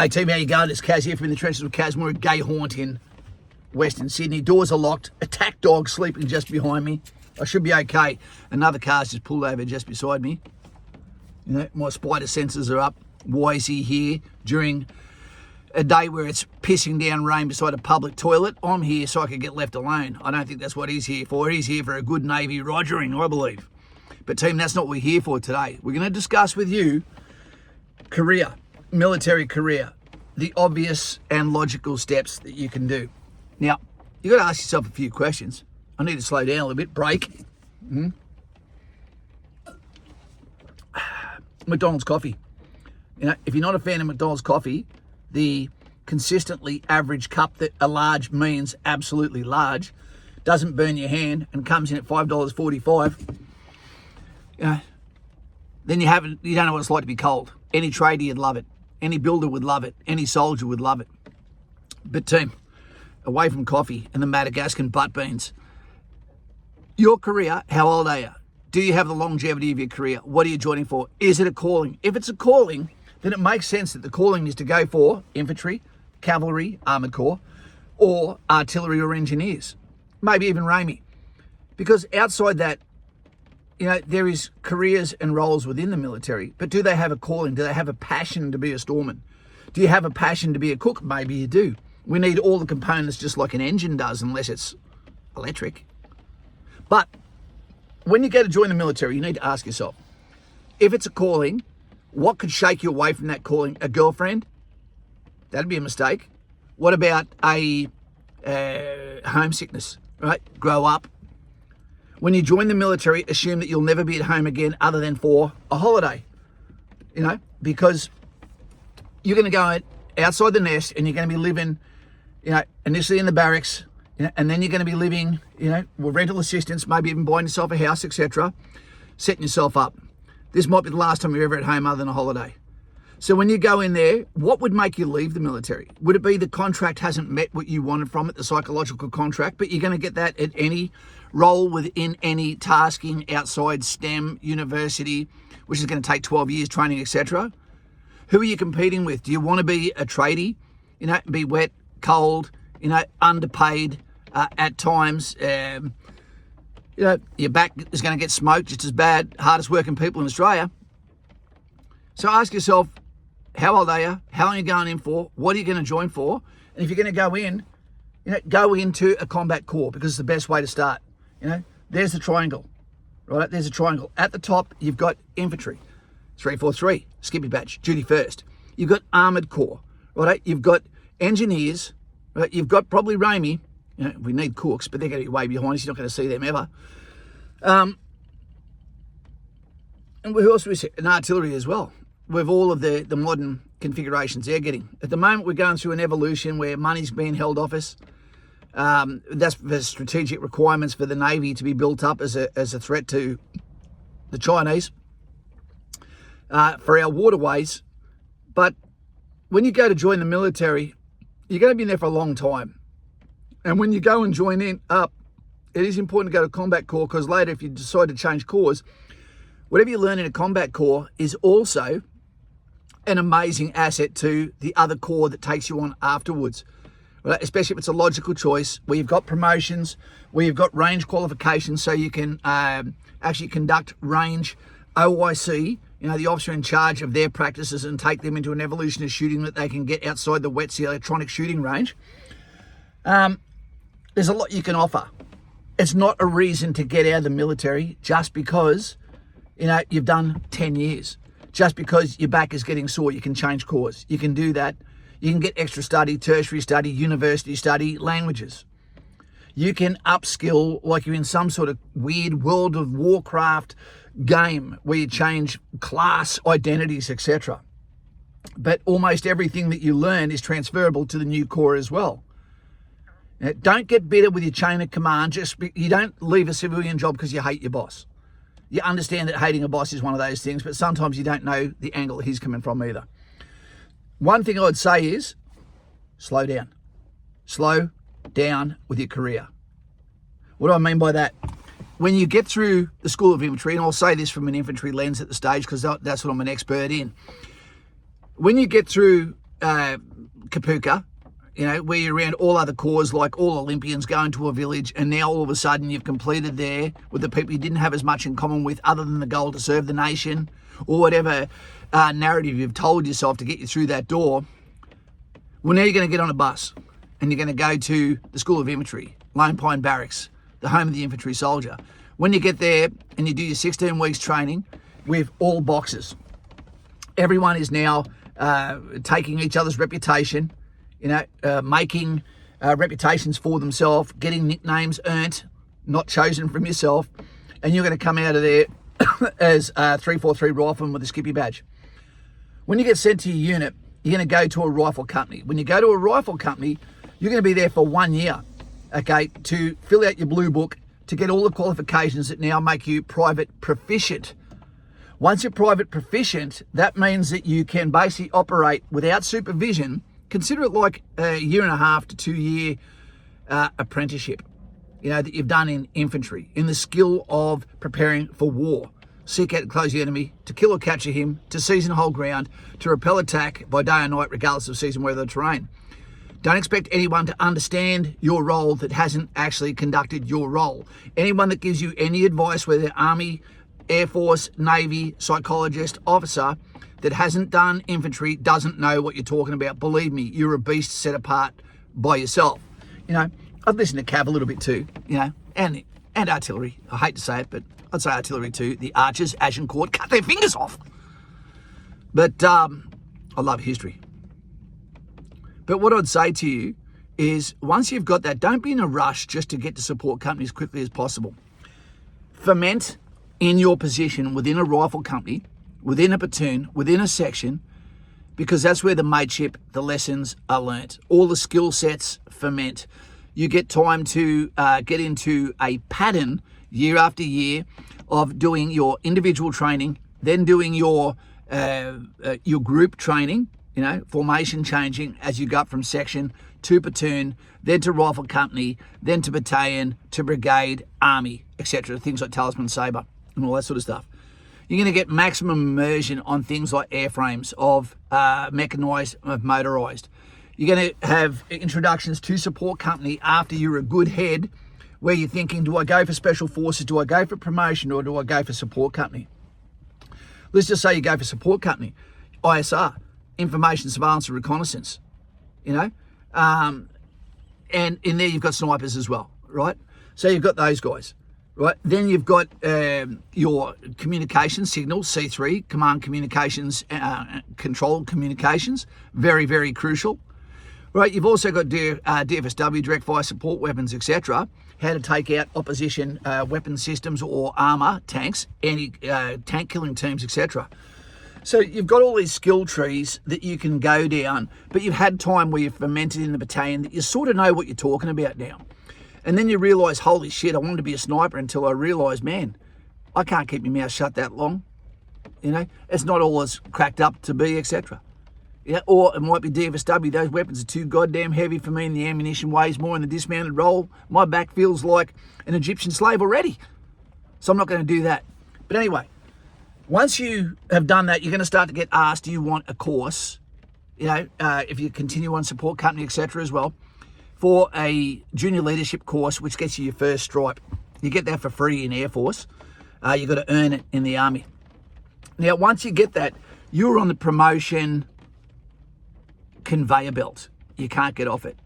Hey team, how you going? It's Kaz here from the trenches of Casmore, a gay haunt in Western Sydney. Doors are locked. Attack dog sleeping just behind me. I should be okay. Another car's just pulled over just beside me. You know, my spider sensors are up. Why is he here during a day where it's pissing down rain beside a public toilet? I'm here so I can get left alone. I don't think that's what he's here for. He's here for a good Navy rogering, I believe. But team, that's not what we're here for today. We're going to discuss with you career. Military career, the obvious and logical steps that you can do. Now, you've got to ask yourself a few questions. I need to slow down a little bit, break. McDonald's coffee. You know, if you're not a fan of McDonald's coffee, the consistently average cup that a large means absolutely large, doesn't burn your hand and comes in at $5.45, then you don't know what it's like to be cold. Any tradie would love it. Any builder would love it. Any soldier would love it. But team, away from coffee and the Madagascan butt beans, your career, how old are you? Do you have the longevity of your career? What are you joining for? Is it a calling? If it's a calling, then it makes sense that the calling is to go for infantry, cavalry, armoured corps, or artillery or engineers. Maybe even RAMI. Because outside that, you know, there is careers and roles within the military, but do they have a calling? Do they have a passion to be a storeman? Do you have a passion to be a cook? Maybe you do. We need all the components just like an engine does, unless it's electric. But when you go to join the military, you need to ask yourself, if it's a calling, what could shake you away from that calling? A girlfriend? That'd be a mistake. What about a homesickness, right? Grow up. When you join the military, assume that you'll never be at home again other than for a holiday, you know, because you're going to go outside the nest and you're going to be living, you know, initially in the barracks, you know, and then you're going to be living, you know, with rental assistance, maybe even buying yourself a house, etc., setting yourself up. This might be the last time you're ever at home other than a holiday. So when you go in there, what would make you leave the military? Would it be the contract hasn't met what you wanted from it, the psychological contract, but you're going to get that at any role within any tasking outside STEM, university, which is going to take 12 years training, etc.? Who are you competing with? Do you want to be a tradie, you know, be wet, cold, you know, underpaid at times? You know, your back is going to get smoked just as bad, hardest working people in Australia. So ask yourself, how old are you? How long are you going in for? What are you going to join for? And if you're going to go in, you know, go into a combat corps because it's the best way to start. You know, there's the triangle, right? There's a triangle. At the top, you've got infantry, 343, skippy batch, duty first. You've got armoured corps, right? You've got engineers, right? You've got probably RAMI. You know, we need cooks, but they're going to be way behind us. You're not going to see them ever. And who else do we see? And artillery as well, with all of the modern configurations they're getting. At the moment, we're going through an evolution where money's being held off us. That's the strategic requirements for the Navy to be built up as a threat to the Chinese for our waterways. But when you go to join the military, you're going to be in there for a long time. And when you go and join up, it is important to go to combat corps because later if you decide to change corps, whatever you learn in a combat corps is also an amazing asset to the other corps that takes you on afterwards. Right? Especially if it's a logical choice where you've got promotions, where you've got range qualifications so you can actually conduct range OIC, you know, the officer in charge of their practices and take them into an evolution of shooting that they can get outside the WETC electronic shooting range. There's a lot you can offer. It's not a reason to get out of the military just because, you know, you've done 10 years. Just because your back is getting sore, you can change course. You can do that. You can get extra study, tertiary study, university study, languages. You can upskill like you're in some sort of weird World of Warcraft game where you change class identities, etc. But almost everything that you learn is transferable to the new corps as well. Now, don't get bitter with your chain of command. You don't leave a civilian job because you hate your boss. You understand that hating a boss is one of those things, but sometimes you don't know the angle that he's coming from either. One thing I would say is slow down. Slow down with your career. What do I mean by that? When you get through the School of Infantry, and I'll say this from an infantry lens at the stage because that's what I'm an expert in. When you get through Kapuka, where you're around all other corps, like all Olympians going to a village, and now all of a sudden you've completed there with the people you didn't have as much in common with other than the goal to serve the nation, or whatever narrative you've told yourself to get you through that door. Well, now you're going to get on a bus and you're going to go to the School of Infantry, Lone Pine Barracks, the home of the infantry soldier. When you get there and you do your 16 weeks training with all boxes, everyone is now taking each other's reputation, making reputations for themselves, getting nicknames earned, not chosen from yourself, and you're going to come out of there as a 343 rifleman with a skippy badge. When you get sent to your unit, you're going to go to a rifle company. When you go to a rifle company, you're going to be there for 1 year, okay, to fill out your blue book, to get all the qualifications that now make you private proficient. Once you're private proficient, that means that you can basically operate without supervision. Consider it like a 1.5 to 2 year apprenticeship, that you've done in infantry, in the skill of preparing for war. Seek out and close the enemy, to kill or capture him, to seize and hold ground, to repel attack by day or night, regardless of season, weather, or terrain. Don't expect anyone to understand your role that hasn't actually conducted your role. Anyone that gives you any advice, whether Army, Air Force, Navy, psychologist, officer, that hasn't done infantry doesn't know what you're talking about. Believe me, you're a beast set apart by yourself. I've listened to Cav a little bit too, and artillery. I hate to say it, but I'd say artillery too. The archers, Agincourt, cut their fingers off. But I love history. But what I'd say to you is, once you've got that, don't be in a rush just to get to support company as quickly as possible. Ferment in your position within a rifle company, within a platoon, within a section, because that's where the mateship, the lessons are learnt. All the skill sets ferment. You get time to get into a pattern year after year of doing your individual training, then doing your group training, formation changing as you go up from section to platoon, then to rifle company, then to battalion, to brigade, army, etc. Things like talisman, sabre, and all that sort of stuff. You're going to get maximum immersion on things like airframes, of mechanised, of motorised. You're going to have introductions to support company after you're a good head, where you're thinking, do I go for special forces, do I go for promotion, or do I go for support company? Let's just say you go for support company, ISR, information, surveillance and reconnaissance, and in there you've got snipers as well, right? So you've got those guys, right? Then you've got your communication signals, C3, command communications, control communications, very, very crucial, right? You've also got DFSW, direct fire support weapons, etc., how to take out opposition weapon systems or armour, tanks, any tank killing teams, etc. So you've got all these skill trees that you can go down, but you've had time where you've fermented in the battalion that you sort of know what you're talking about now. And then you realise, holy shit, I wanted to be a sniper until I realised, man, I can't keep my mouth shut that long. It's not all as cracked up to be, etc. Or it might be DFSW. Those weapons are too goddamn heavy for me, and the ammunition weighs more in the dismounted role. My back feels like an Egyptian slave already. So I'm not going to do that. But anyway, once you have done that, you're going to start to get asked, do you want a course, if you continue on support company, etc. as well, for a junior leadership course, which gets you your first stripe. You get that for free in Air Force. You've got to earn it in the Army. Now, once you get that, you're on the promotion conveyor belt. You can't get off it,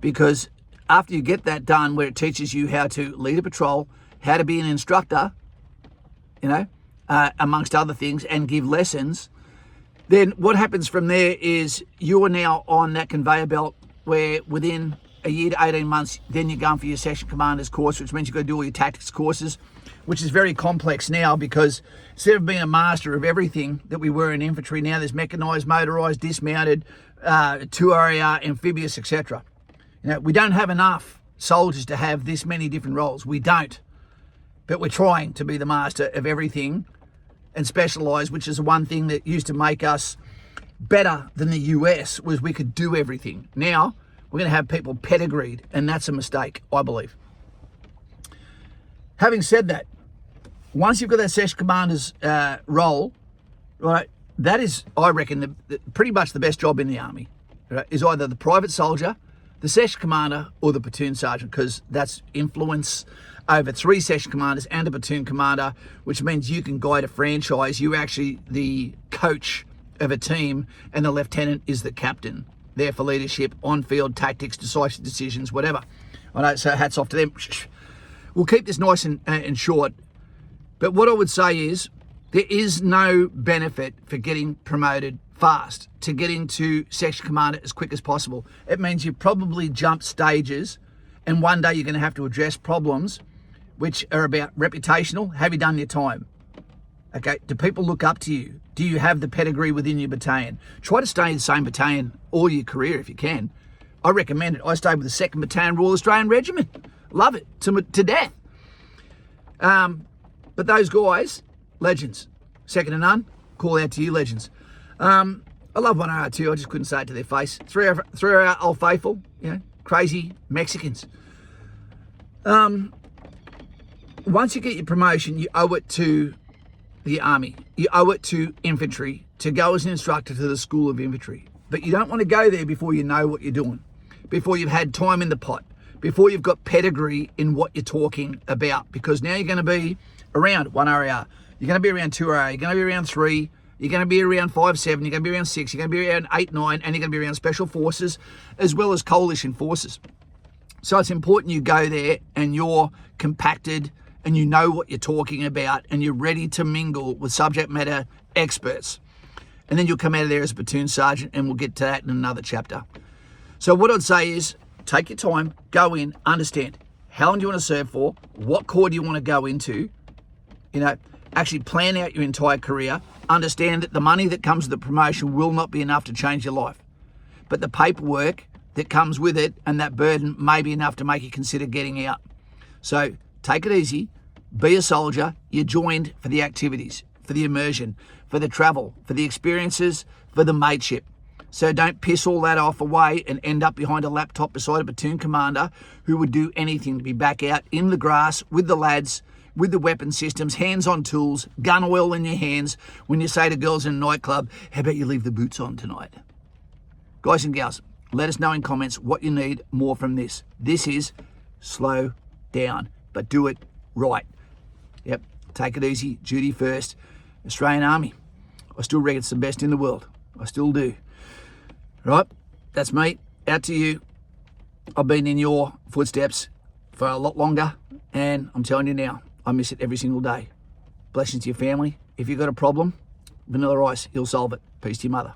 because after you get that done, where it teaches you how to lead a patrol, how to be an instructor, amongst other things, and give lessons, then what happens from there is you're now on that conveyor belt where within a year to 18 months, then you're going for your section commander's course, which means you've got to do all your tactics courses, which is very complex now, because instead of being a master of everything that we were in infantry, now there's mechanised, motorised, dismounted, 2RAR, amphibious, etc. We don't have enough soldiers to have this many different roles. We don't. But we're trying to be the master of everything and specialise, which is the one thing that used to make us better than the US, was we could do everything. Now, we're going to have people pedigreed, and that's a mistake, I believe. Having said that, once you've got that section commander's role, right, that is, I reckon, pretty much the best job in the army, right, is either the private soldier, the section commander, or the platoon sergeant, because that's influence over 3 section commanders and a platoon commander, which means you can guide a franchise. You're actually the coach of a team, and the lieutenant is the captain, there for leadership, on-field tactics, decisive decisions, whatever. I know, so hats off to them. We'll keep this nice and short, but what I would say is there is no benefit for getting promoted fast to getting to section commander as quick as possible. It means you probably jump stages, and one day you're going to have to address problems which are about reputational. Have you done your time? Okay, do people look up to you? Do you have the pedigree within your battalion? Try to stay in the same battalion all your career if you can. I recommend it. I stayed with the 2nd Battalion Royal Australian Regiment. Love it to death. But those guys, legends, second to none. Call out to you, legends. I love 1RR2. I just couldn't say it to their face. Three of our old faithful, crazy Mexicans. Once you get your promotion, you owe it to the army. You owe it to infantry to go as an instructor to the School of Infantry. But you don't want to go there before you know what you're doing, before you've had time in the pot, before you've got pedigree in what you're talking about, because now you're going to be around 1RR, you're going to be around 2RR, you're going to be around 3, you're going to be around 5, 7, you're going to be around 6, you're going to be around 8, 9, and you're going to be around Special Forces as well as Coalition Forces. So it's important you go there and you're compacted and you know what you're talking about and you're ready to mingle with subject matter experts. And then you'll come out of there as a platoon sergeant, and we'll get to that in another chapter. So what I'd say is take your time, go in, understand how long do you want to serve for, what corps do you want to go into, actually plan out your entire career, understand that the money that comes with the promotion will not be enough to change your life, but the paperwork that comes with it and that burden may be enough to make you consider getting out. So take it easy, be a soldier. You're joined for the activities, for the immersion, for the travel, for the experiences, for the mateship. So don't piss all that off away and end up behind a laptop beside a platoon commander who would do anything to be back out in the grass with the lads, with the weapon systems, hands on tools, gun oil in your hands when you say to girls in a nightclub, how about you leave the boots on tonight? Guys and gals, let us know in comments what you need more from this. This is slow down, but do it right. Yep, take it easy, duty first. Australian Army, I still reckon it's the best in the world. I still do. Right, that's me, out to you. I've been in your footsteps for a lot longer, and I'm telling you now, I miss it every single day. Blessings to your family. If you've got a problem, Vanilla Ice, he'll solve it. Peace to your mother.